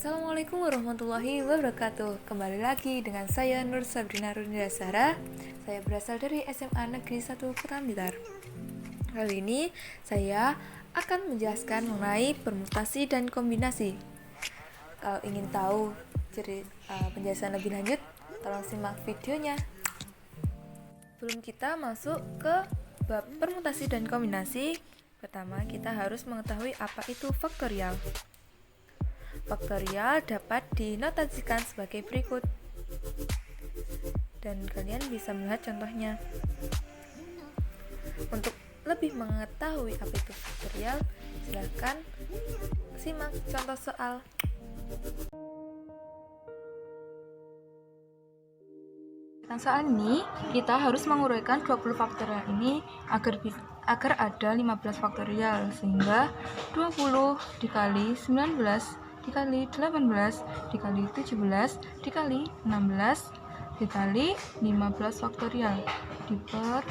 Assalamualaikum warahmatullahi wabarakatuh. Kembali lagi dengan saya Nur Sabrina Rundasara. Saya berasal dari SMA Negeri 1 Kota Blitar. Kali ini saya akan menjelaskan mengenai permutasi dan kombinasi. Kalau ingin tahu penjelasan lebih lanjut, tolong simak videonya. Sebelum kita masuk ke bab permutasi dan kombinasi, pertama kita harus mengetahui apa itu faktorial. Faktorial dapat dinotasikan sebagai berikut, dan kalian bisa melihat contohnya. Untuk lebih mengetahui apa itu faktorial, silakan simak contoh soal. Dalam soal ini, kita harus menguraikan 20 faktorial ini agar ada 15 faktorial, sehingga 20 dikali 19 dikali 18 dikali 17 dikali 16 dikali 15 faktorial diper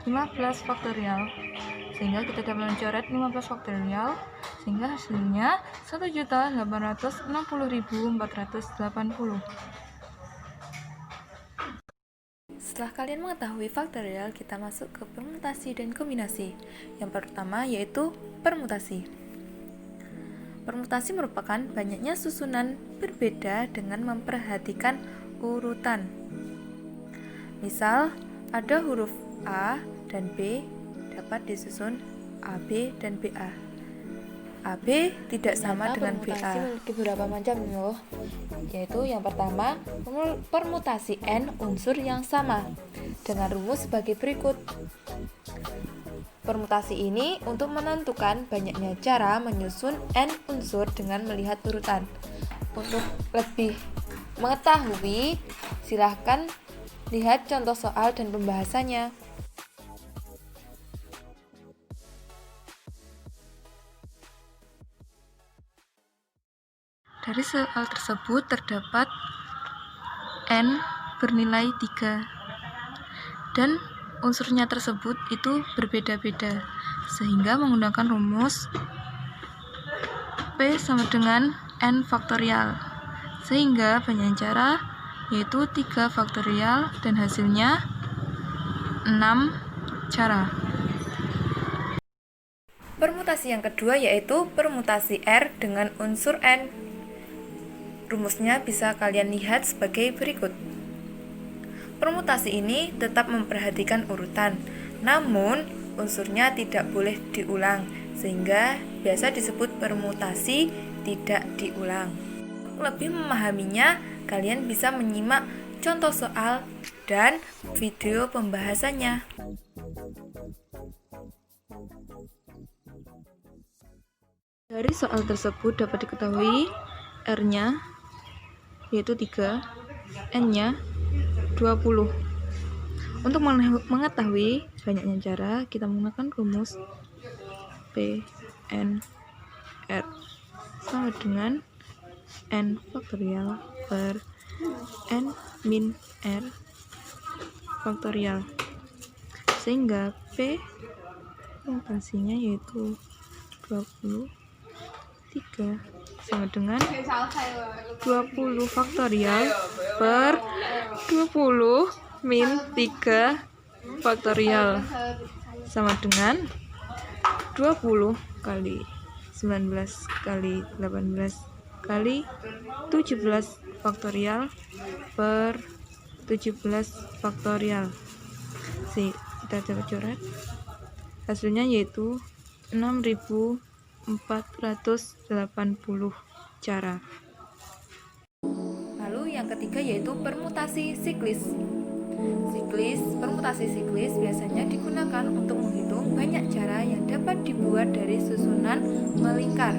15 faktorial, sehingga kita dapat mencoret 15 faktorial, sehingga hasilnya 1.860.480. Setelah kalian mengetahui faktorial, kita masuk ke permutasi dan kombinasi. Yang pertama yaitu permutasi. Permutasi merupakan banyaknya susunan berbeda dengan memperhatikan urutan. Misal, ada huruf A dan B dapat disusun AB dan BA. AB tidak sama dengan BA. Permutasi memiliki beberapa macam loh, yaitu yang pertama, permutasi N unsur yang sama dengan rumus sebagai berikut. Permutasi ini untuk menentukan banyaknya cara menyusun N unsur dengan melihat urutan. Untuk lebih mengetahui, silahkan lihat contoh soal dan pembahasannya. Dari soal tersebut terdapat N bernilai 3 dan unsurnya tersebut itu berbeda-beda, sehingga menggunakan rumus P sama dengan N faktorial, sehingga banyak cara, yaitu 3 faktorial dan hasilnya 6 cara. Permutasi yang kedua yaitu permutasi R dengan unsur N. Rumusnya bisa kalian lihat sebagai berikut. Permutasi ini tetap memperhatikan urutan, namun unsurnya tidak boleh diulang, sehingga biasa disebut permutasi tidak diulang. Untuk lebih memahaminya, kalian bisa menyimak contoh soal dan video pembahasannya. Dari soal tersebut dapat diketahui R-nya yaitu 3, N-nya 20. Untuk mengetahui banyaknya cara, kita menggunakan rumus P N R sama dengan N faktorial per N min R faktorial, sehingga P permutasinya yaitu 23 sama dengan 20 faktorial per 20 min 3 faktorial sama dengan 20 kali 19 kali 18 kali 17 faktorial per 17 faktorial. Kita coret, hasilnya yaitu 6.480 cara. Lalu yang ketiga yaitu permutasi siklis. Permutasi siklis biasanya digunakan untuk menghitung banyak cara yang dapat dibuat dari susunan melingkar.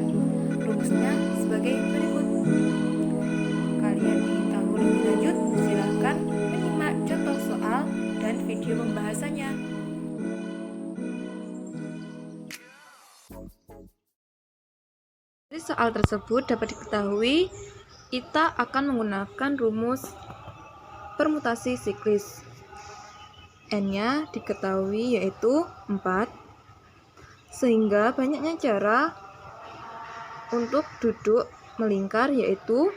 Rumusnya sebagai berikut. Kalian ingin tahu lebih lanjut, silahkan menyimak contoh soal dan video pembahasannya. Dari soal tersebut dapat diketahui kita akan menggunakan rumus permutasi siklis. N-nya diketahui yaitu 4, sehingga banyaknya cara untuk duduk melingkar, yaitu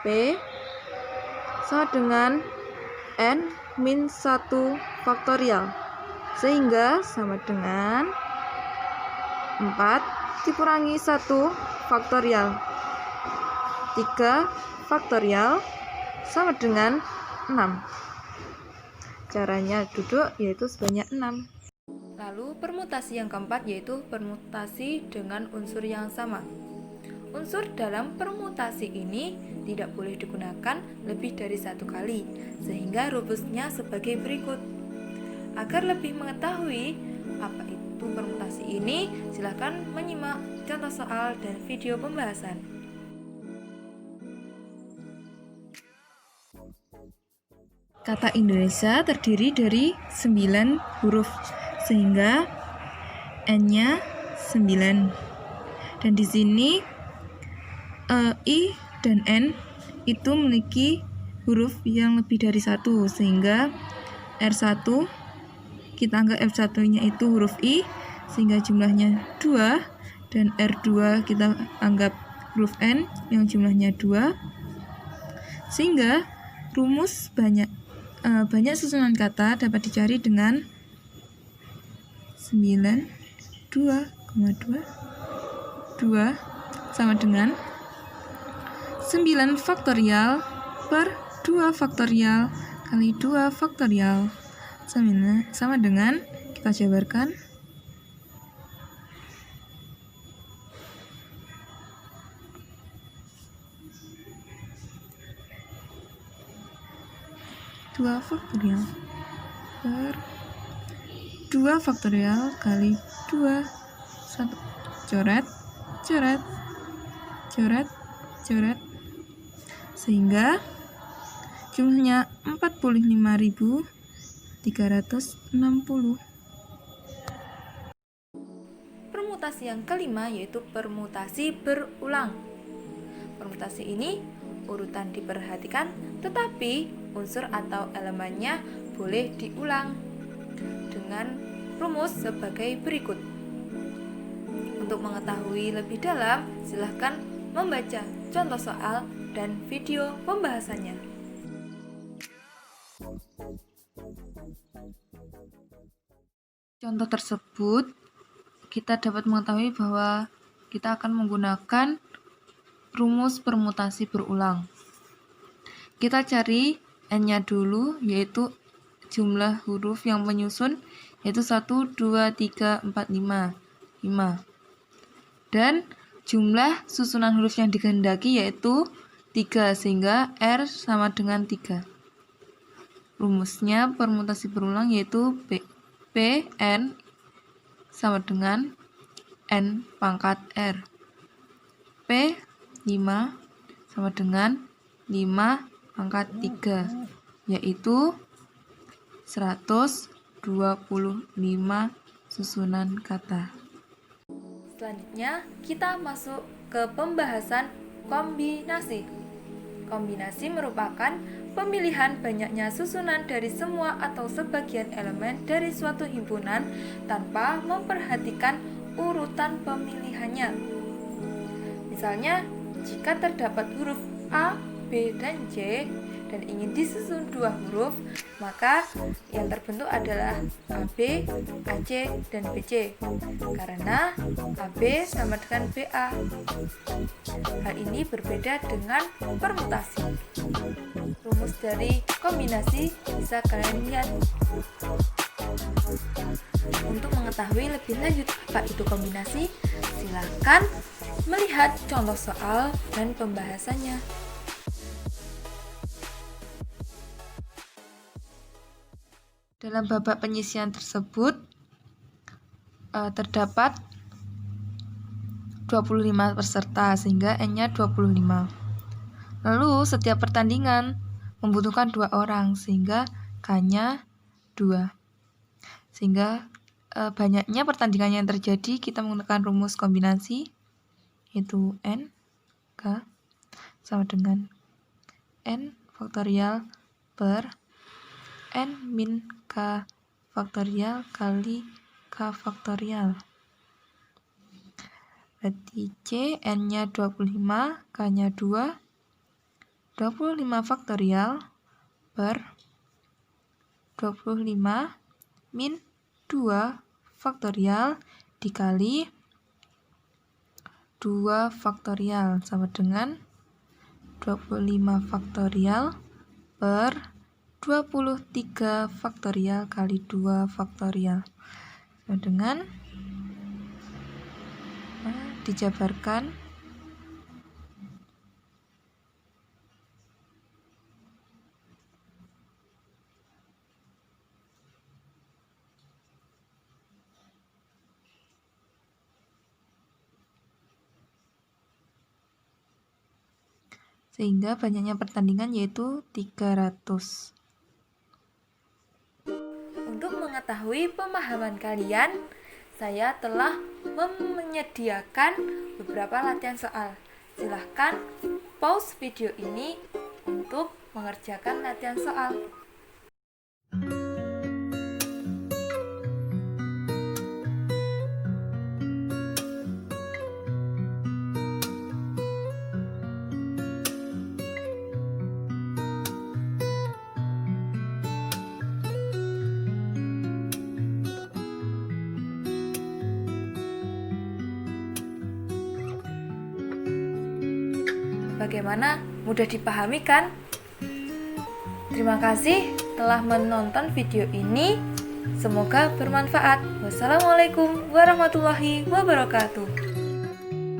P sama dengan N min 1 faktorial, sehingga sama dengan 4 dikurangi 1 faktorial, 3 faktorial sama dengan 6. Caranya duduk yaitu sebanyak 6. Lalu permutasi yang keempat yaitu permutasi dengan unsur yang sama. Unsur dalam permutasi ini tidak boleh digunakan lebih dari 1 kali, sehingga rumusnya sebagai berikut. Agar lebih mengetahui apa itu permutasi ini, silakan menyimak contoh soal dan video pembahasan. Kata Indonesia terdiri dari 9 huruf, sehingga N-nya 9. Dan di sini I dan N itu memiliki huruf yang lebih dari 1, sehingga R1 kita anggap F1-nya itu huruf I, sehingga jumlahnya 2, dan R2 kita anggap huruf N yang jumlahnya 2, sehingga rumus banyak susunan kata dapat dicari dengan 9, 2,2 sama dengan 9 faktorial per 2 faktorial kali 2 faktorial sama dengan, kita jabarkan, 2 faktorial per 2 faktorial kali 2, 1, coret, sehingga jumlahnya 45.360. Permutasi yang kelima yaitu permutasi berulang. Permutasi ini urutan diperhatikan, tetapi unsur atau elemennya boleh diulang dengan rumus sebagai berikut. Untuk mengetahui lebih dalam, silahkan membaca contoh soal dan video pembahasannya. Contoh tersebut kita dapat mengetahui bahwa kita akan menggunakan rumus permutasi berulang. Kita cari N-nya dulu, yaitu jumlah huruf yang menyusun, yaitu 1, 2, 3, 4, 5. Dan jumlah susunan huruf yang dikehendaki yaitu 3, sehingga R sama dengan 3. Rumusnya permutasi berulang yaitu Pn sama dengan N pangkat R. P5 sama dengan 5 pangkat 3, yaitu 125 susunan kata. Selanjutnya, kita masuk ke pembahasan kombinasi. Kombinasi merupakan pemilihan banyaknya susunan dari semua atau sebagian elemen dari suatu himpunan tanpa memperhatikan urutan pemilihannya. Misalnya, jika terdapat huruf A, B, dan C dan ingin disusun 2 huruf, maka yang terbentuk adalah AB, AC, dan BC, karena AB sama dengan BA. Hal ini berbeda dengan permutasi. Rumus dari kombinasi bisa kalian lihat. Untuk mengetahui lebih lanjut apa itu kombinasi, silakan melihat contoh soal dan pembahasannya. Dalam babak penyisian tersebut terdapat 25 peserta, sehingga N-nya 25. Lalu setiap pertandingan membutuhkan 2 orang, sehingga K-nya 2. Sehingga banyaknya pertandingan yang terjadi, kita menggunakan rumus kombinasi, yaitu N, K, sama dengan N faktorial per N min K faktorial kali K faktorial. Berarti C, N-nya 25, K-nya 2. 25 faktorial per 25 min 2 faktorial dikali 2 faktorial sama dengan 25 faktorial per 23 faktorial kali 2 faktorial sama dengan dijabarkan sehingga banyaknya pertandingan yaitu 300. Untuk mengetahui pemahaman kalian, saya telah menyediakan beberapa latihan soal. Silahkan pause video ini untuk mengerjakan latihan soal. Bagaimana? Mudah dipahami kan? Terima kasih telah menonton video ini. Semoga bermanfaat. Wassalamualaikum warahmatullahi wabarakatuh.